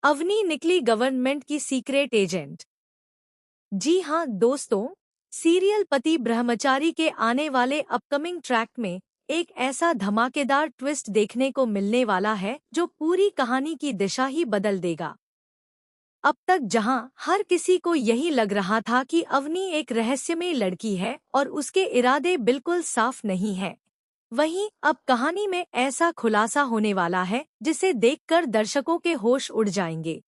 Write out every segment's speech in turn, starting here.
अवनी निकली गवर्नमेंट की secret agent. जी हाँ दोस्तों, सीरियल पति ब्रह्मचारी के आने वाले अपकमिंग ट्रैक में एक ऐसा धमाकेदार ट्विस्ट देखने को मिलने वाला है जो पूरी कहानी की दिशा ही बदल देगा। अब तक जहां हर किसी को यही लग रहा था कि अवनी एक रहस्यमय लड़की है और उसके इरादे बिल्कुल साफ नहीं हैं, वहीं अब कहानी में ऐसा खुलासा होने वाला है जिसे देखकर दर्शकों के होश उड़ जाएंगे।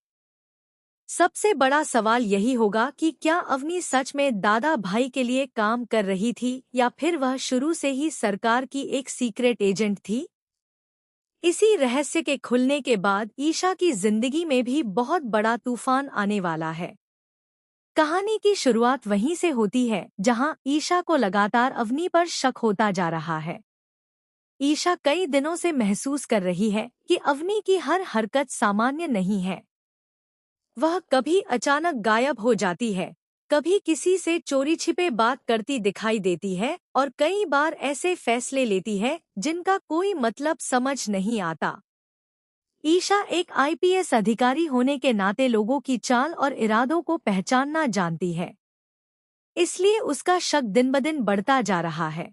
सबसे बड़ा सवाल यही होगा कि क्या अवनी सच में दादा भाई के लिए काम कर रही थी या फिर वह शुरू से ही सरकार की एक सीक्रेट एजेंट थी। इसी रहस्य के खुलने के बाद ईशा की जिंदगी में भी बहुत बड़ा तूफान आने वाला है। कहानी की शुरुआत वहीं से होती है जहां ईशा को लगातार अवनी पर शक होता जा रहा है। ईशा कई दिनों से महसूस कर रही है कि अवनी की हर हरकत सामान्य नहीं है। वह कभी अचानक गायब हो जाती है, कभी किसी से चोरी छिपे बात करती दिखाई देती है और कई बार ऐसे फैसले लेती है जिनका कोई मतलब समझ नहीं आता। ईशा एक आईपीएस अधिकारी होने के नाते लोगों की चाल और इरादों को पहचानना जानती है, इसलिए उसका शक दिन ब दिन बढ़ता जा रहा है।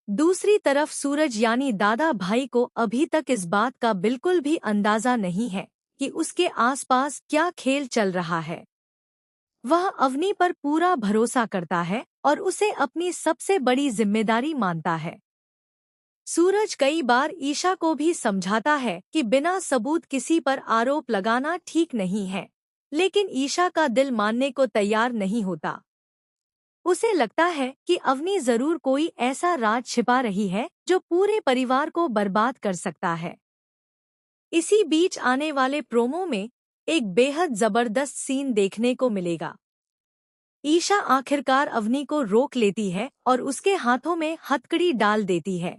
दूसरी तरफ सूरज यानी दादा भाई को अभी तक इस बात का बिल्कुल भी अंदाजा नहीं है कि उसके आसपास क्या खेल चल रहा है। वह अवनी पर पूरा भरोसा करता है और उसे अपनी सबसे बड़ी जिम्मेदारी मानता है। सूरज कई बार ईशा को भी समझाता है कि बिना सबूत किसी पर आरोप लगाना ठीक नहीं है, लेकिन ईशा का दिल मानने को तैयार नहीं होता। उसे लगता है कि अवनी जरूर कोई ऐसा राज छिपा रही है जो पूरे परिवार को बर्बाद कर सकता है। इसी बीच आने वाले प्रोमो में एक बेहद जबरदस्त सीन देखने को मिलेगा। ईशा आखिरकार अवनी को रोक लेती है और उसके हाथों में हथकड़ी डाल देती है।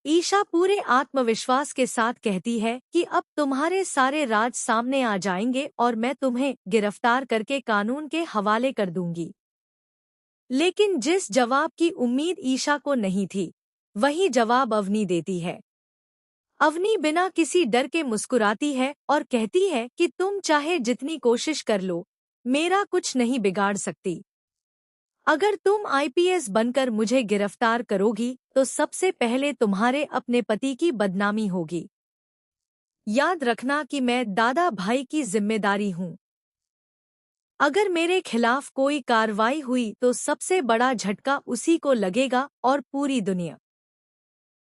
ईशा पूरे आत्मविश्वास के साथ कहती है कि अब तुम्हारे सारे राज सामने आ जाएंगे और मैं तुम्हें गिरफ्तार करके कानून के हवाले कर दूंगी। लेकिन जिस जवाब की उम्मीद ईशा को नहीं थी, वही जवाब अवनी देती है। अवनी बिना किसी डर के मुस्कुराती है और कहती है कि तुम चाहे जितनी कोशिश कर लो, मेरा कुछ नहीं बिगाड़ सकती। अगर तुम आईपीएस बनकर मुझे गिरफ्तार करोगी तो सबसे पहले तुम्हारे अपने पति की बदनामी होगी। याद रखना कि मैं दादा भाई की जिम्मेदारी हूँ। अगर मेरे खिलाफ कोई कार्रवाई हुई तो सबसे बड़ा झटका उसी को लगेगा और पूरी दुनिया।